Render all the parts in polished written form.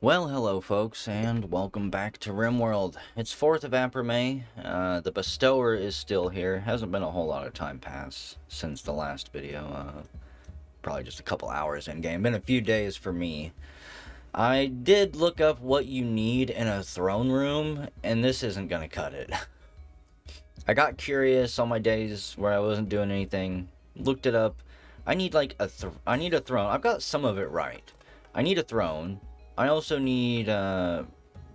Well, hello folks, and welcome back to Rimworld. It's 4th of April May. The Bestower is still here. Hasn't been a whole lot of time pass since the last video. Probably just a couple hours in-game. Been a few days for me. I did look up what you need in a throne room, and this isn't gonna cut it. I got curious on my days where I wasn't doing anything. Looked it up. I need like I need a throne. I've got some of it right. I need a throne. I also need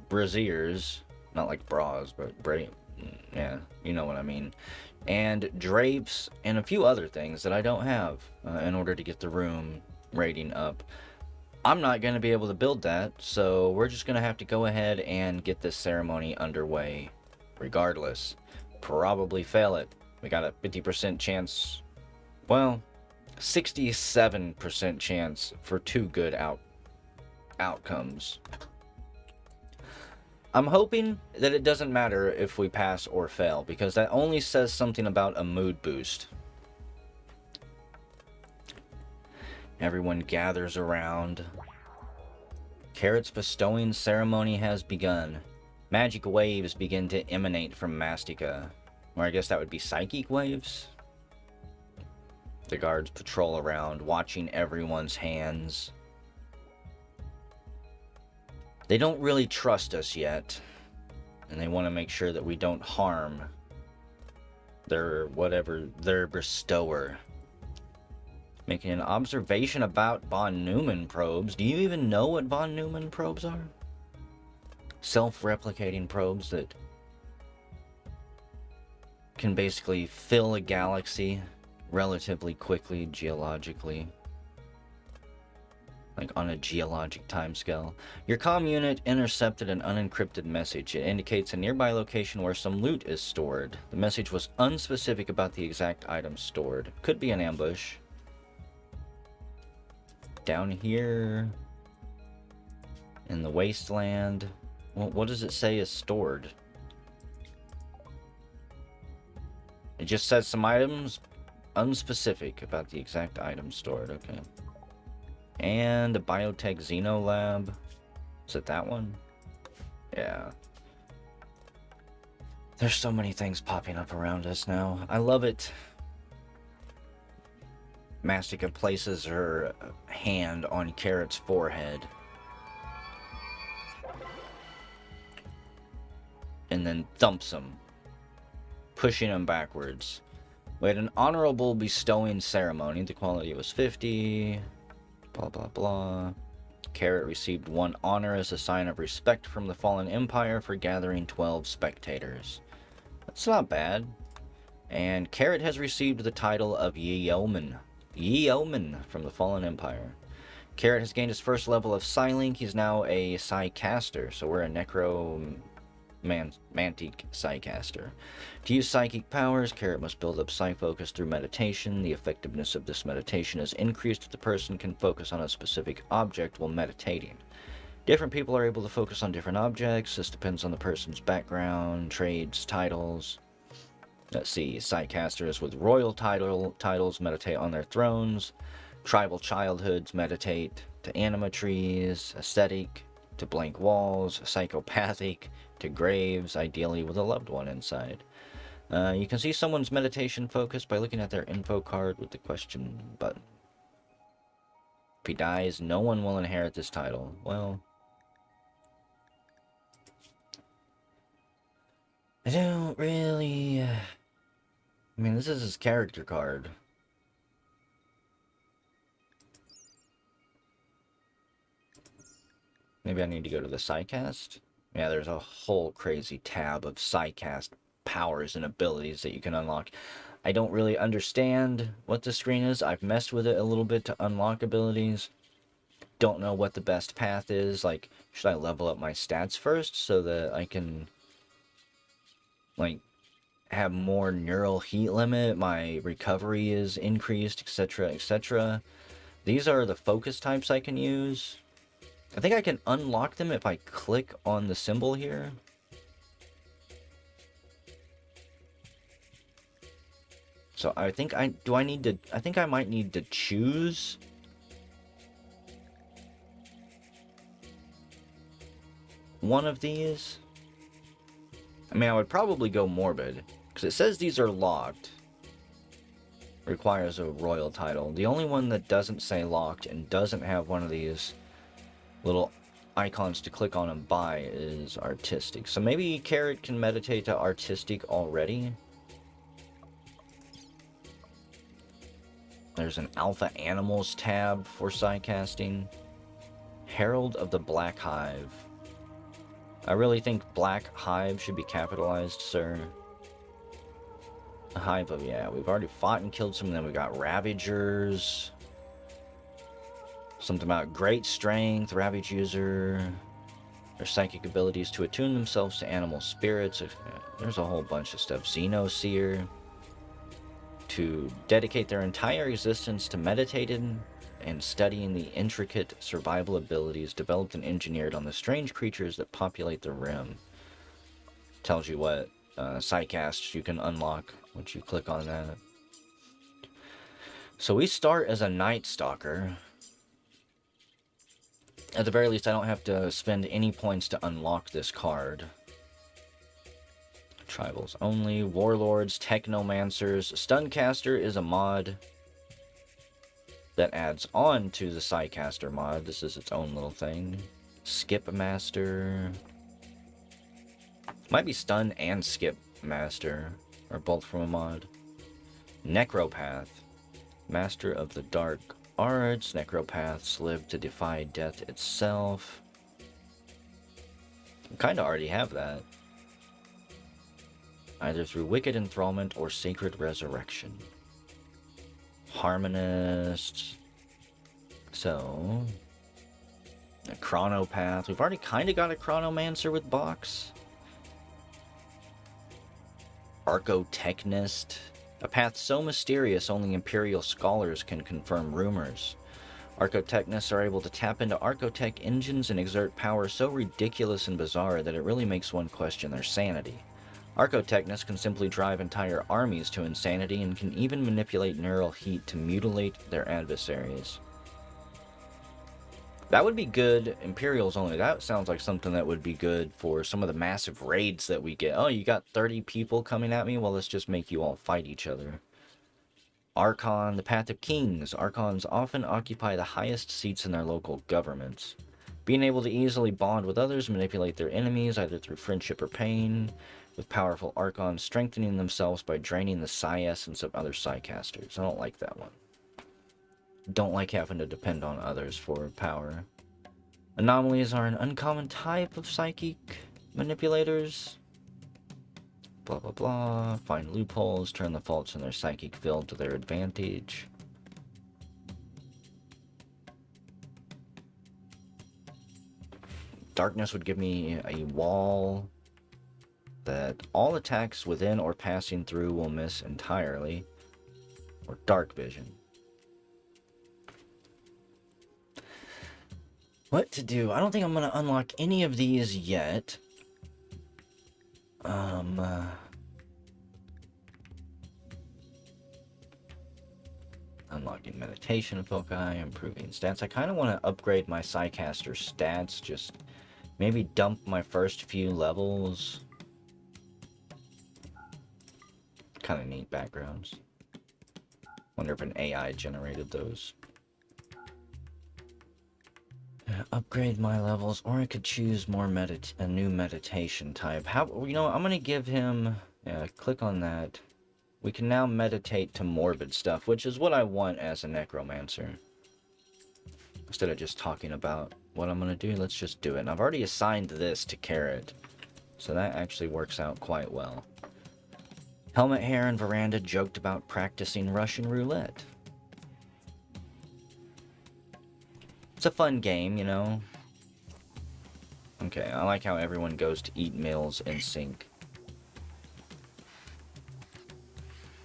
braziers, not like bras, but yeah, you know what I mean. And drapes and a few other things that I don't have in order to get the room rating up. I'm not going to be able to build that, so we're just going to have to go ahead and get this ceremony underway regardless. Probably fail it. We got a 50% chance, well, 67% chance for two good outcomes. I'm hoping that it doesn't matter if we pass or fail, because that only says something about a mood boost. Everyone gathers around. Carrot's bestowing ceremony has begun. Magic waves begin to emanate from Mastica. Or I guess that would be psychic waves? The guards patrol around, watching everyone's hands. They don't really trust us yet, and they want to make sure that we don't harm their bestower. Making an observation about von Neumann probes. Do you even know what von Neumann probes are? Self-replicating probes that can basically fill a galaxy relatively quickly geologically. Like on a geologic timescale. Your comm unit intercepted an unencrypted message. It indicates a nearby location where some loot is stored. The message was unspecific about the exact item stored. Could be an ambush. Down here in the wasteland. Well, what does it say is stored? It just says some items unspecific about the exact item stored. Okay. And a biotech xeno lab. Is it that one? Yeah. There's so many things popping up around us now. I love it. Mastica places her hand on Carrot's forehead. And then thumps him, pushing him backwards. We had an honorable bestowing ceremony. The quality was 50. Blah, blah, blah. Carrot received 1 honor as a sign of respect from the Fallen Empire for gathering 12 spectators. That's not bad. And Carrot has received the title of Yeoman. Yeoman from the Fallen Empire. Carrot has gained his first level of Psylink. He's now a Psycaster, so we're a Mantic Psycaster. To use psychic powers, Carrot must build up Psyfocus through meditation. The effectiveness of this meditation is increased if the person can focus on a specific object while meditating. Different people are able to focus on different objects. This depends on the person's background, trades, titles. Let's see, Psycasters with royal titles meditate on their thrones. Tribal childhoods meditate to anima trees. Aesthetic to blank walls. Psychopathic to graves, ideally with a loved one inside. You can see someone's meditation focus by looking at their info card with the question button. If he dies, no one will inherit this title. Well, I don't really... I mean, this is his character card. Maybe I need to go to the Psycast? Yeah, there's a whole crazy tab of Psycast powers and abilities that you can unlock. I don't really understand what the screen is. I've messed with it a little bit to unlock abilities. Don't know what the best path is. Like, should I level up my stats first so that I can, like, have more neural heat limit, my recovery is increased, etc., etc. These are the focus types I can use. I think I can unlock them if I click on the symbol here. So I think I think I might need to choose one of these. I mean, I would probably go morbid, because it says these are locked. Requires a royal title. The only one that doesn't say locked and doesn't have one of these little icons to click on and buy is artistic. So maybe Carrot can meditate to artistic already. There's an alpha animals tab for psycasting. Herald of the Black Hive. I really think Black Hive should be capitalized, sir. A hive of, yeah, we've already fought and killed some of them. We got Ravagers. Something about great strength, Ravage user. Their psychic abilities to attune themselves to animal spirits. There's a whole bunch of stuff. Xenoseer. To dedicate their entire existence to meditating and studying the intricate survival abilities developed and engineered on the strange creatures that populate the rim. Tells you what psycasts you can unlock once you click on that. So we start as a Night Stalker. At the very least, I don't have to spend any points to unlock this card. Tribals only. Warlords, Technomancers. Stuncaster is a mod that adds on to the Psycaster mod. This is its own little thing. Skip Master. Might be Stun and Skip Master. Or both from a mod. Necropath. Master of the Dark Arts. Necropaths live to defy death itself. I kind of already have that. Either through wicked enthrallment or sacred resurrection. Harmonist. So, a Chronopath. We've already kind of got a Chronomancer with box. Archotechnist. A path so mysterious only Imperial scholars can confirm rumors. Archotechnists are able to tap into Archotech engines and exert power so ridiculous and bizarre that it really makes one question their sanity. Archotechnists can simply drive entire armies to insanity and can even manipulate neural heat to mutilate their adversaries. That would be good. Imperials only. That sounds like something that would be good for some of the massive raids that we get. Oh, you got 30 people coming at me? Well, let's just make you all fight each other. Archon, the Path of Kings. Archons often occupy the highest seats in their local governments. Being able to easily bond with others, manipulate their enemies, either through friendship or pain, with powerful Archons strengthening themselves by draining the psi essence of other psycasters. I don't like that one. Don't like having to depend on others for power. Anomalies are an uncommon type of psychic manipulators. Blah blah blah. Find loopholes, turn the faults in their psychic field to their advantage. Darkness would give me a wall that all attacks within or passing through will miss entirely. Or dark vision. What to do? I don't think I'm going to unlock any of these yet. Unlocking meditation foci, improving stats. I kind of want to upgrade my Psycaster stats. Just maybe dump my first few levels. Kind of neat backgrounds. Wonder if an AI generated those. Upgrade my levels, or I could choose more a new meditation type. How, you know, I'm gonna give him, click on that. We can now meditate to morbid stuff, which is what I want as a necromancer. Instead of just talking about what I'm gonna do, let's just do it. And I've already assigned this to Carrot, so that actually works out quite well. Helmet Hair and Veranda joked about practicing Russian roulette. It's a fun game, you know. Okay, I like how everyone goes to eat meals in sync.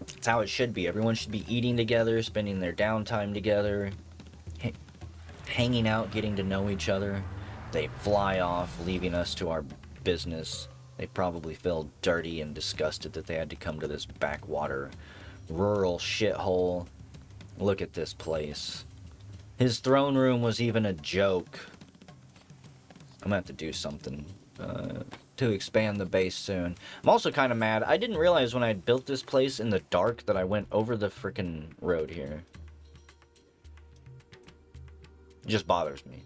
It's how it should be. Everyone should be eating together, spending their downtime together, hanging out, getting to know each other. They fly off, leaving us to our business. They probably feel dirty and disgusted that they had to come to this backwater, rural shithole. Look at this place. His throne room was even a joke. I'm gonna have to do something to expand the base soon. I'm also kind of mad. I didn't realize when I built this place in the dark that I went over the frickin' road here. It just bothers me.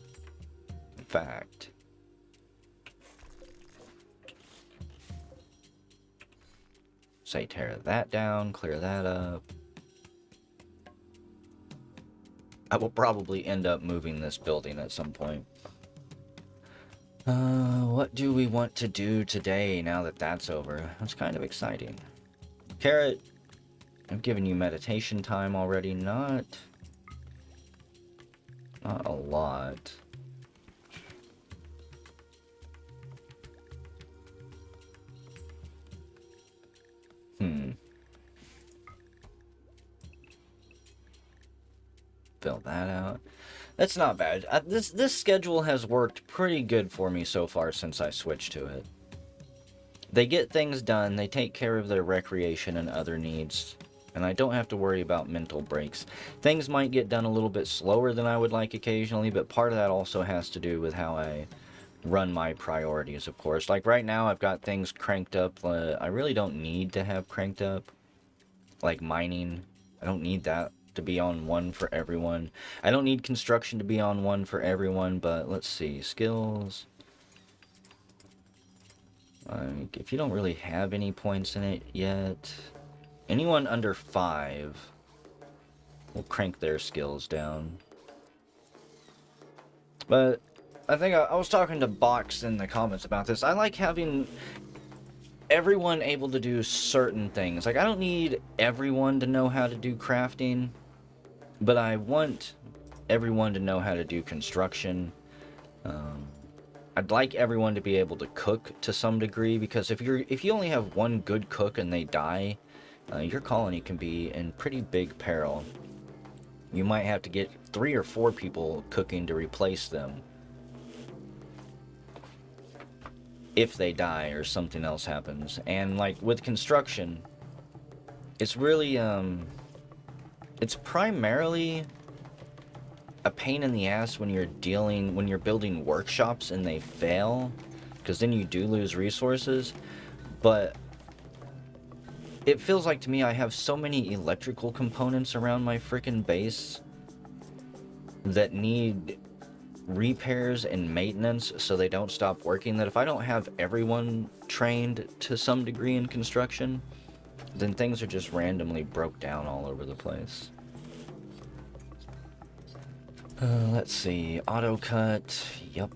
In fact. Say tear that down, clear that up. I will probably end up moving this building at some point. What do we want to do today now that that's over? That's kind of exciting. Carrot, I've given you meditation time already. Not a lot. Fill that out. That's not bad. This schedule has worked pretty good for me so far since I switched to it. They get things done, they take care of their recreation and other needs, and I don't have to worry about mental breaks. Things might get done a little bit slower than I would like occasionally, but part of that also has to do with how I run my priorities, of course. Like right now, I've got things cranked up. I really don't need to have cranked up. Like mining, I don't need that to be on one for everyone. I don't need construction to be on one for everyone, but let's see. Skills. If you don't really have any points in it yet, anyone under 5 will crank their skills down. But I think I was talking to Box in the comments about this. I like having everyone able to do certain things. Like, I don't need everyone to know how to do crafting, but I want everyone to know how to do construction. I'd like everyone to be able to cook to some degree, because if you only have one good cook and they die, your colony can be in pretty big peril. You might have to get 3 or 4 people cooking to replace them if they die or something else happens. And like with construction, it's really it's primarily a pain in the ass when you're building workshops and they fail, because then you do lose resources. But it feels like to me I have so many electrical components around my frickin' base that need repairs and maintenance so they don't stop working, that if I don't have everyone trained to some degree in construction, then things are just randomly broke down all over the place. Let's see, auto cut, yep.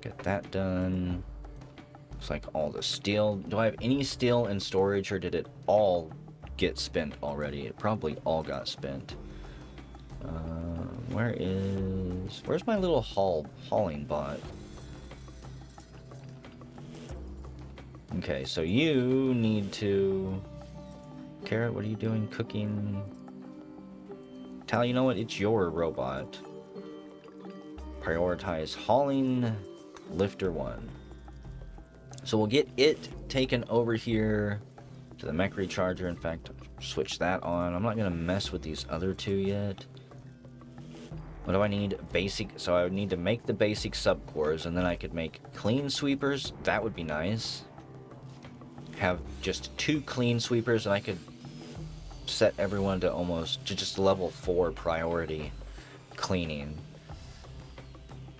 Get that done. Looks like all the steel. Do I have any steel in storage, or did it all get spent already? It probably all got spent. Where's my little hauling bot? Okay, so you need to... Carrot, what are you doing? Cooking? Tal, you know what? It's your robot. Prioritize hauling, lifter 1. So we'll get it taken over here to the mech recharger. In fact, switch that on. I'm not going to mess with these other 2 yet. What do I need? Basic. So I would need to make the basic subcores, and then I could make clean sweepers. That would be nice. Have just 2 clean sweepers, and I could set everyone to just level 4 priority cleaning.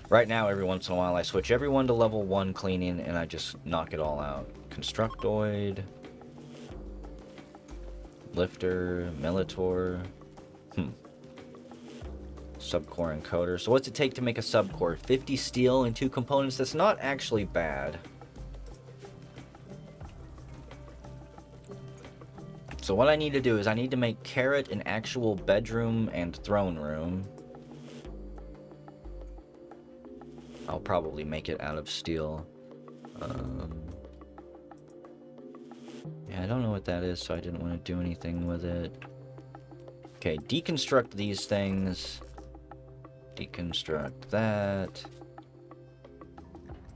Right now, every once in a while, I switch everyone to level 1 cleaning, and I just knock it all out. Constructoid. Lifter. Militor. Subcore encoder. So what's it take to make a subcore? 50 steel and 2 components? That's not actually bad. So what I need to do is I need to make Carrot an actual bedroom and throne room. I'll probably make it out of steel. Yeah, I don't know what that is, so I didn't want to do anything with it. Okay, deconstruct these things. Deconstruct that.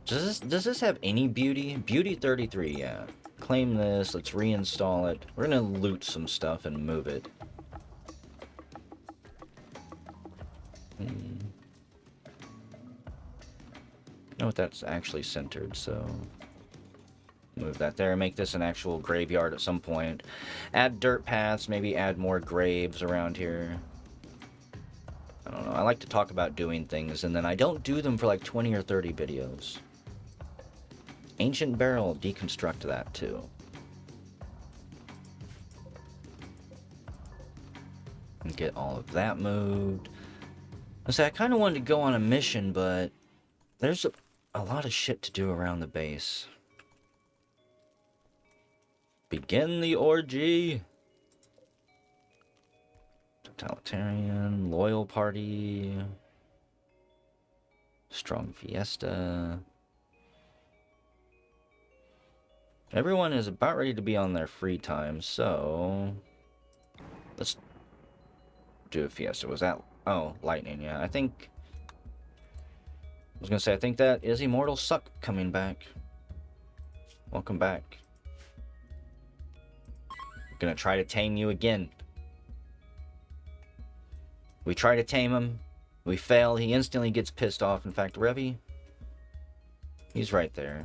Does this have any beauty? Beauty 33, yeah. Claim this, let's reinstall it. We're gonna loot some stuff and move it. know what that's actually centered, so move that there. Make this an actual graveyard at some point. Add dirt paths, maybe add more graves around here. I don't know. I like to talk about doing things, and then I don't do them for like 20 or 30 videos. Ancient barrel, deconstruct that too. And get all of that moved. I say I kind of wanted to go on a mission, but there's a lot of shit to do around the base. Begin the orgy. Totalitarian, loyal party, strong fiesta. Everyone is about ready to be on their free time, so let's do a fiesta. Was that... oh, lightning, yeah. I think... I was gonna say, I think that is Immortal Suck coming back. Welcome back. I'm gonna try to tame you again. We try to tame him. We fail. He instantly gets pissed off. In fact, Revy, he's right there.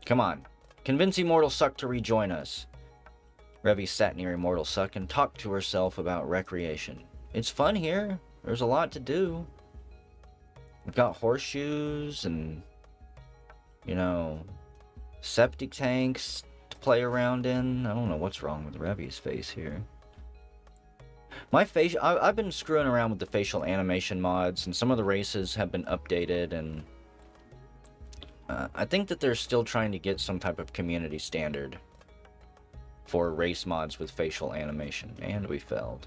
Come on. Convince Immortal Suck to rejoin us. Revy sat near Immortal Suck and talked to herself about recreation. It's fun here. There's a lot to do. We've got horseshoes and, you know, septic tanks to play around in. I don't know what's wrong with Revy's face here. My face, I've been screwing around with the facial animation mods, and some of the races have been updated, and I think that they're still trying to get some type of community standard for race mods with facial animation, and we failed.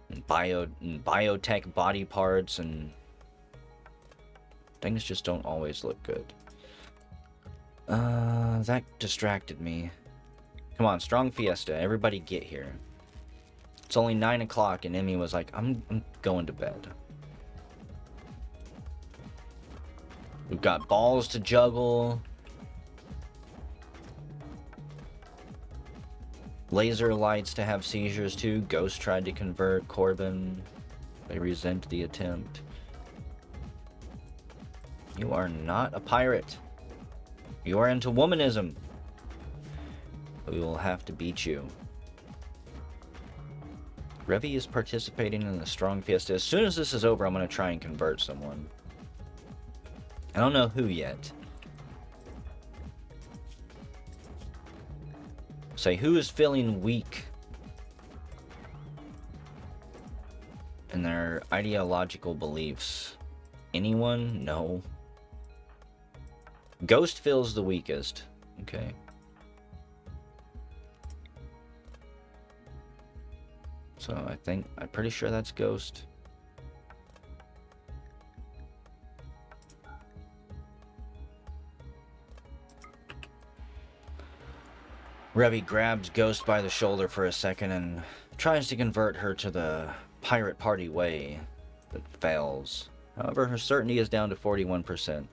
And biotech body parts, and things just don't always look good. That distracted me. Come on, strong fiesta, everybody get here. It's only 9 o'clock, and Emmy was like, I'm going to bed. We've got balls to juggle. Laser lights to have seizures too. Ghost tried to convert Corbin. They resent the attempt. You are not a pirate. You are into womanism. We will have to beat you. Revy is participating in the strong fiesta. As soon as this is over, I'm going to try and convert someone. I don't know who yet. Say, who is feeling weak in their ideological beliefs? Anyone? No. Ghost feels the weakest. Okay. So I'm pretty sure that's Ghost. Revy grabs Ghost by the shoulder for a second and tries to convert her to the pirate party way, but fails. However, her certainty is down to 41%.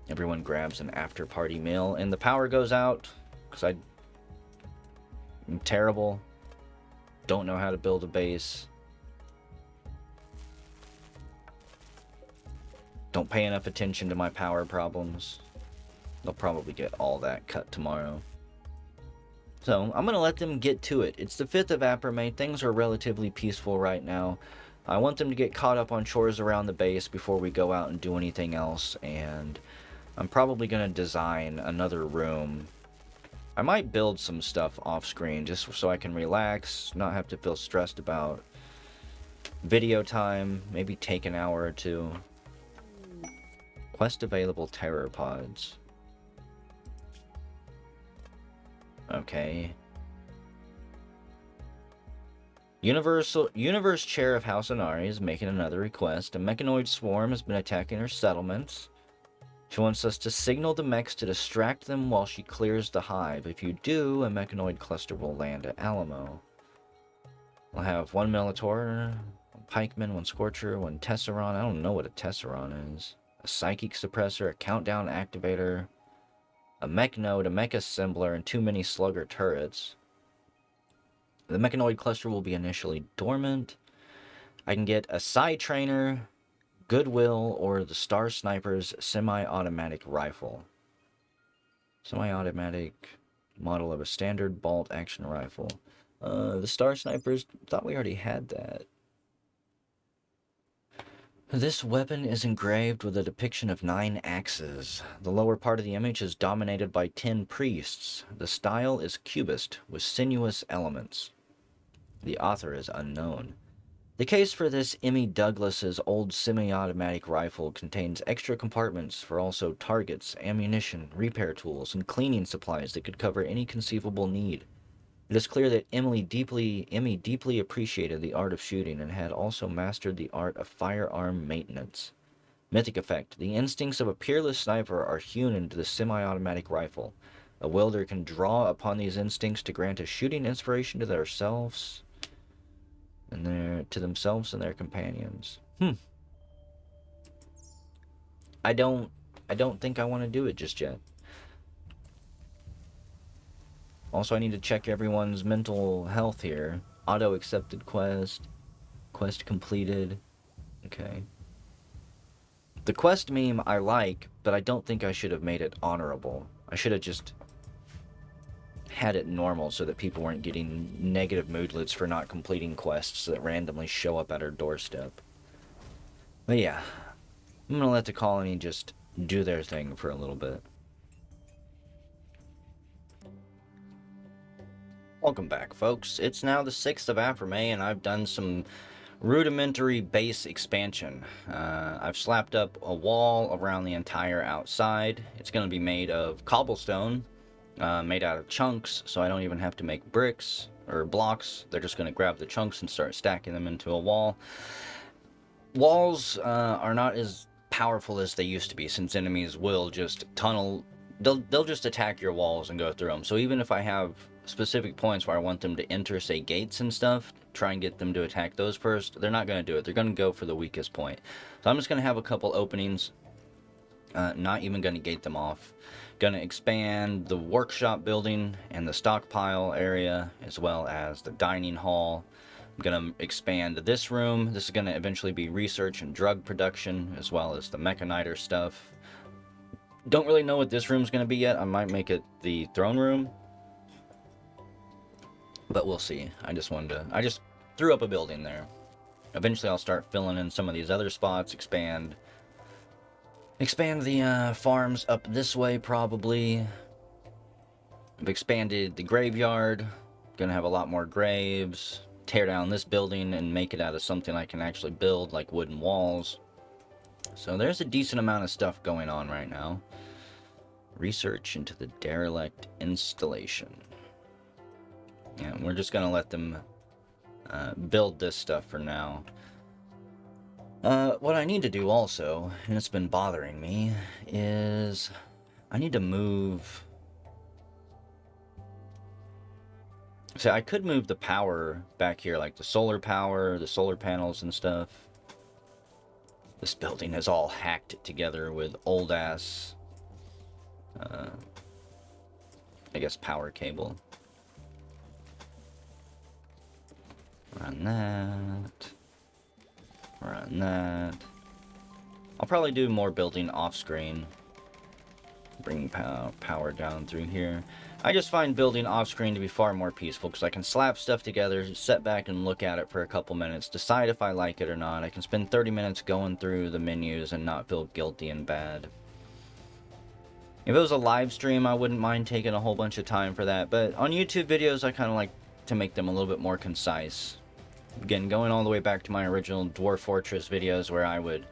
Everyone grabs an after-party meal, and the power goes out, because I'm terrible. Don't know how to build a base. Don't pay enough attention to my power problems. They'll probably get all that cut tomorrow. So, I'm going to let them get to it. It's the 5th of April. Things are relatively peaceful right now. I want them to get caught up on chores around the base before we go out and do anything else. And I'm probably going to design another room. I might build some stuff off screen just so I can relax, not have to feel stressed about video time, maybe take an hour or two. Quest available terror pods. Okay. Universe Chair of House Inari is making another request. A mechanoid swarm has been attacking her settlements. She wants us to signal the mechs to distract them while she clears the hive. If you do, a mechanoid cluster will land at Alamo. We'll have 1 Minotaur, 1 Pikeman, 1 Scorcher, 1 Tesseron. I don't know what a Tesseron is. A Psychic Suppressor, a Countdown Activator, a Mech Node, a Mech Assembler, and 2 Mini Slugger turrets. The mechanoid cluster will be initially dormant. I can get a side trainer, Goodwill, or the Star Sniper's semi-automatic rifle. Semi-automatic model of a standard bolt action rifle. The Star Snipers, thought we already had that. This weapon is engraved with a depiction of 9 axes. The lower part of the image is dominated by 10 priests. The style is cubist with sinuous elements. The author is unknown. The case for this Emmy Douglas's old semi-automatic rifle contains extra compartments for also targets, ammunition, repair tools, and cleaning supplies that could cover any conceivable need. It is clear that Emmy deeply appreciated the art of shooting and had also mastered the art of firearm maintenance. Mythic effect. The instincts of a peerless sniper are hewn into the semi-automatic rifle. A wielder can draw upon these instincts to grant a shooting inspiration to themselves and their companions. I don't think I want to do it just yet. Also, I need to check everyone's mental health here. Auto accepted quest. Quest completed. Okay. The quest meme I like, but I don't think I should have made it honorable. I should have just had it normal so that people weren't getting negative moodlets for not completing quests that randomly show up at our doorstep. But yeah, I'm gonna let the colony just do their thing for a little bit. Welcome back, folks. It's now the 6th of After May, and I've done some rudimentary base expansion. I've slapped up a wall around the entire outside. It's going to be made of cobblestone, made out of chunks, so I don't even have to make bricks or blocks. They're just going to grab the chunks and start stacking them into a wall. Walls are not as powerful as they used to be, since enemies will just tunnel. They'll just attack your walls and go through them. So even if I have specific points where I want them to enter, say, gates and stuff, try and get them to attack those first, they're not going to do it. They're going to go for the weakest point. So I'm just going to have a couple openings, not even going to gate them off. Going to expand the workshop building and the stockpile area, as well as the dining hall. I'm going to expand this room. This is going to eventually be research and drug production, as well as the mechaniter stuff. Don't really know what this room's going to be yet. I might make it the throne room, but we'll see. I just threw up a building there. Eventually I'll start filling in some of these other spots, expand the farms up this way probably. I've expanded the graveyard. Gonna have a lot more graves. Tear down this building and make it out of something I can actually build, like wooden walls. So there's a decent amount of stuff going on right now. Research into the derelict installation. Yeah, we're just going to let them build this stuff for now. What I need to do also, and it's been bothering me, is I need to move. So I could move the power back here, like the solar power, the solar panels and stuff. This building is all hacked together with old-ass, I guess, power cable. Run that. Run that. I'll probably do more building off-screen. Bring power down through here. I just find building off-screen to be far more peaceful, because I can slap stuff together, sit back and look at it for a couple minutes, decide if I like it or not. I can spend 30 minutes going through the menus and not feel guilty and bad. If it was a live stream, I wouldn't mind taking a whole bunch of time for that, but on YouTube videos, I kind of like to make them a little bit more concise. Again, going all the way back to my original Dwarf Fortress videos, where I would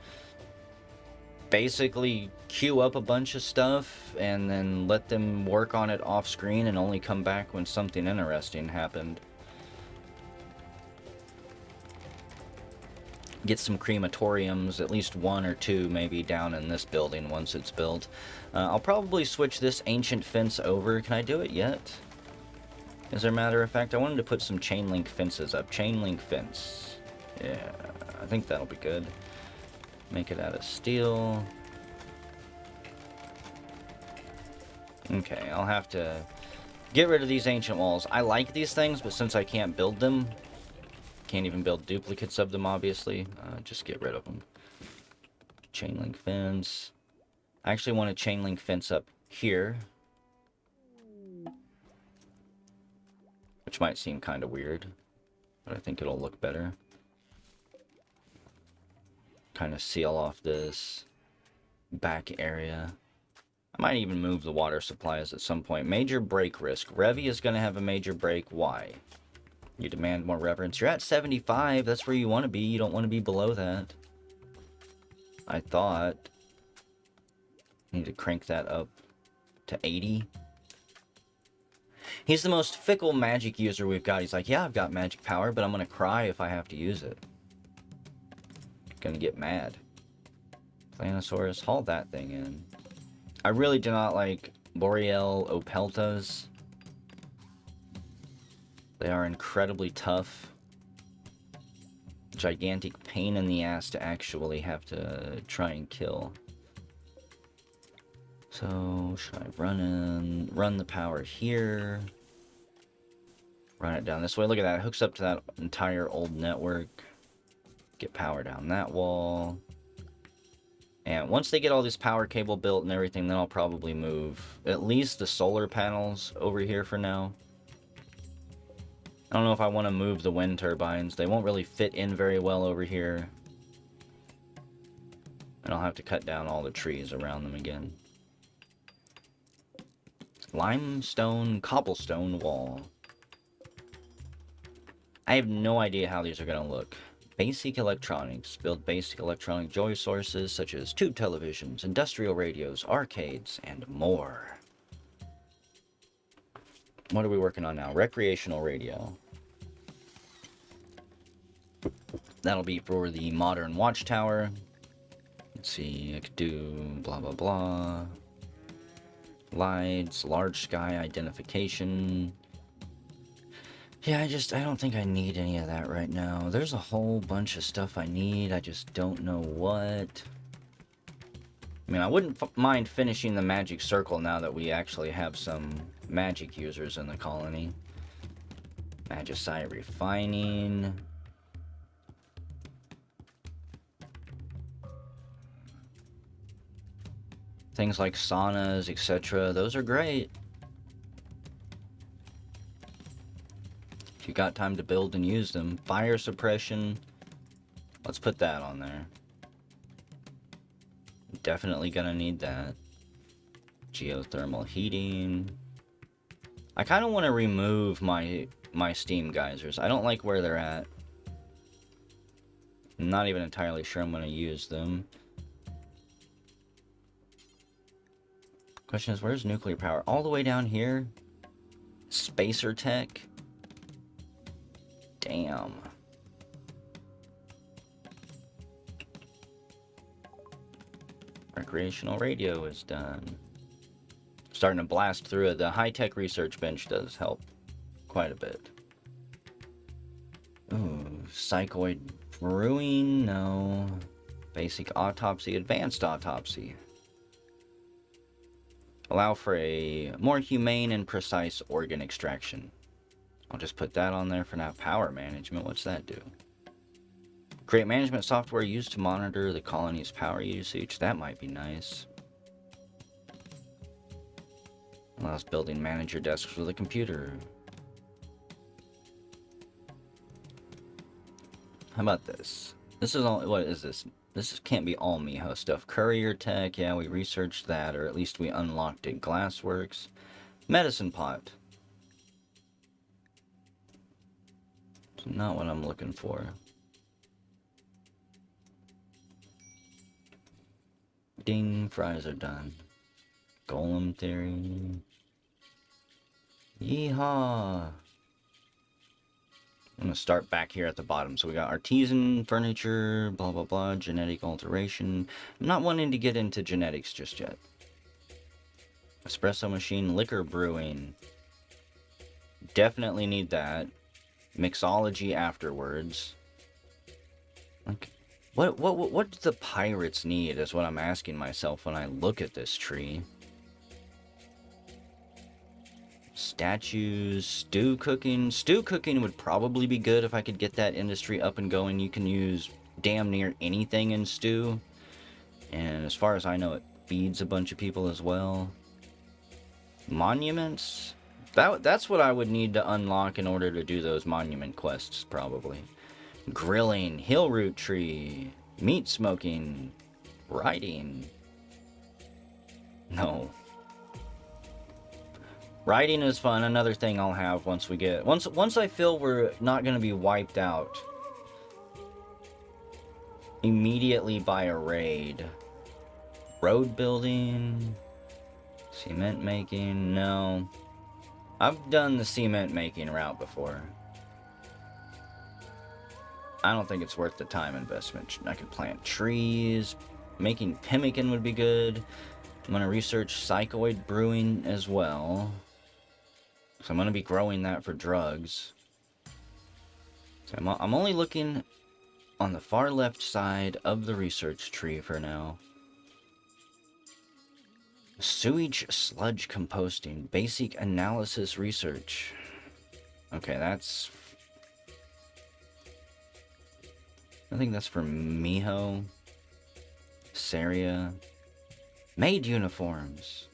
basically queue up a bunch of stuff and then let them work on it off screen and only come back when something interesting happened. Get some crematoriums, at least 1 or 2 maybe, down in this building once it's built. I'll probably switch this ancient fence over. Can I do it yet? As a matter of fact, I wanted to put some chain link fences up. Chain link fence. Yeah, I think that'll be good. Make it out of steel. Okay, I'll have to get rid of these ancient walls. I like these things, but since I can't build them, Can't even build duplicates of them, obviously. Just get rid of them. Chain link fence. I actually want a chain link fence up here. Which might seem kind of weird, but I think it'll look better. Kind of seal off this back area. I might even move the water supplies at some point. Major break risk. Revy is going to have a major break. Why? You demand more reverence. You're at 75. That's where you want to be. You don't want to be below that. I thought. Need to crank that up to 80. He's the most fickle magic user we've got. He's like, yeah, I've got magic power, but I'm going to cry if I have to use it. Gonna get mad. Planosaurus, haul that thing in. I really do not like Boreal Opeltas. They are incredibly tough. Gigantic pain in the ass to actually have to try and kill. So, should I run the power here? Run it down this way. Look at that. It hooks up to that entire old network. Get power down that wall. And once they get all this power cable built and everything, then I'll probably move at least the solar panels over here for now. I don't know if I want to move the wind turbines. They won't really fit in very well over here. And I'll have to cut down all the trees around them again. Limestone, cobblestone wall. I have no idea how these are going to look. Basic electronics. Build basic electronic joy sources such as tube televisions, industrial radios, arcades, and more. What are we working on now? Recreational radio. That'll be for the modern watchtower. Let's see, I could do blah blah blah. Lights, large sky identification. Yeah, I don't think I need any of that right now. There's a whole bunch of stuff I need. I just don't know what. I mean, I wouldn't mind finishing the magic circle now that we actually have some magic users in the colony. Magicite refining. Things like saunas, etc. Those are great. If you got time to build and use them. Fire suppression. Let's put that on there. Definitely gonna need that. Geothermal heating. I kind of want to remove my steam geysers. I don't like where they're at. I'm not even entirely sure I'm going to use them. Question is, where's nuclear power? All the way down here? Spacer tech? Damn. Recreational radio is done. Starting to blast through it. The high-tech research bench does help quite a bit. Ooh, psychoid brewing? No. Basic autopsy, advanced autopsy. Allow for a more humane and precise organ extraction. I'll just put that on there for now. Power management, what's that do? Create management software used to monitor the colony's power usage. That might be nice. Allows building manager desks with a computer. How about this? This is all, what is this? This can't be all Miho stuff. Courier tech, yeah, we researched that, or at least we unlocked it. Glassworks. Medicine pot. It's not what I'm looking for. Ding, fries are done. Golem theory. Yeehaw! I'm going to start back here at the bottom. So we got artisan, furniture, blah, blah, blah, genetic alteration. I'm not wanting to get into genetics just yet. Espresso machine, liquor brewing. Definitely need that. Mixology afterwards. Okay. What do the pirates need is what I'm asking myself when I look at this tree. Statues, stew cooking. Stew cooking would probably be good if I could get that industry up and going. You can use damn near anything in stew. And as far as I know, it feeds a bunch of people as well. Monuments? That's what I would need to unlock in order to do those monument quests, probably. Grilling, hill root tree, meat smoking, riding. No. Riding is fun. Another thing I'll have once we get... Once I feel we're not going to be wiped out immediately by a raid. Road building. Cement making. No. I've done the cement making route before. I don't think it's worth the time investment. I could plant trees. Making pemmican would be good. I'm going to research psychoid brewing as well. So I'm going to be growing that for drugs. So I'm only looking on the far left side of the research tree for now. Sewage sludge composting. Basic analysis research. Okay, that's... I think that's for Miho. Saria. Maid uniforms.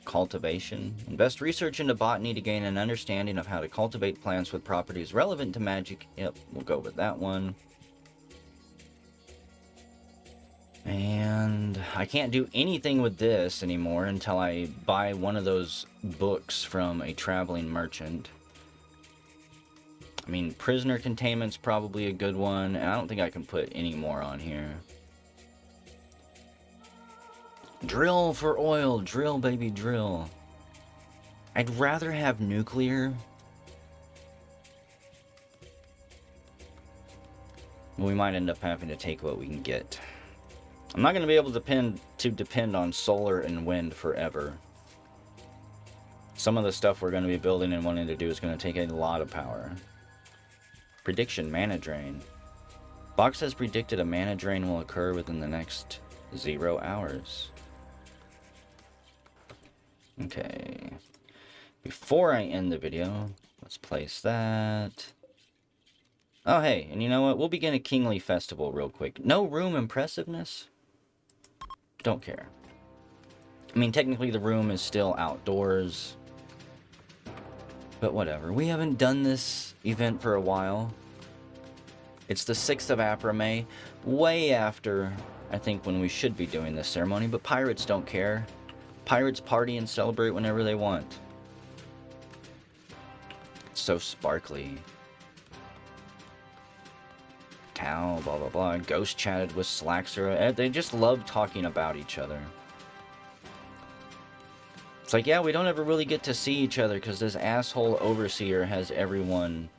Cultivation. Invest research into botany to gain an understanding of how to cultivate plants with properties relevant to magic. Yep, we'll go with that one. And I can't do anything with this anymore until I buy one of those books from a traveling merchant. I mean, prisoner containment's probably a good one, and I don't think I can put any more on here. Drill for oil. Drill, baby, drill. I'd rather have nuclear. We might end up having to take what we can get. I'm not going to be able to depend on solar and wind forever. Some of the stuff we're going to be building and wanting to do is going to take a lot of power. Prediction, mana drain. Box has predicted a mana drain will occur within the next 0 hours. Okay. Before I end the video, let's place that. Oh, hey, and you know what? We'll begin a Kingly Festival real quick. No room impressiveness? Don't care. I mean, technically the room is still outdoors. But whatever. We haven't done this event for a while. It's the 6th of April, way after, I think, when we should be doing this ceremony. But pirates don't care. Pirates party and celebrate whenever they want. It's so sparkly. Tau, blah, blah, blah. Ghost chatted with Slaxer. They just love talking about each other. It's like, yeah, we don't ever really get to see each other because this asshole overseer has everyone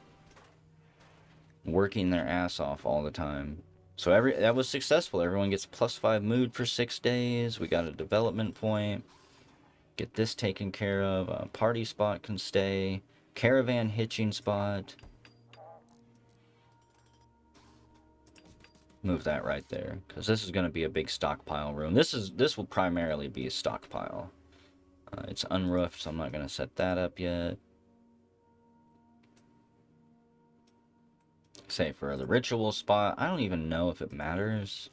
working their ass off all the time. So that was successful. Everyone gets +5 mood for 6 days. We got a development point. Get this taken care of. A party spot can stay. Caravan hitching spot. Move that right there, because this is going to be a big stockpile room. This will primarily be a stockpile. It's unroofed, so I'm not going to set that up yet. Say for the ritual spot, I don't even know if it matters,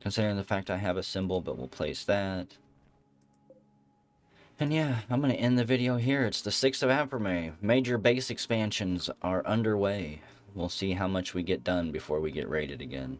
considering the fact I have a symbol, but we'll place that. And yeah, I'm going to end the video here. It's the 6th of April. Major base expansions are underway. We'll see how much we get done before we get raided again.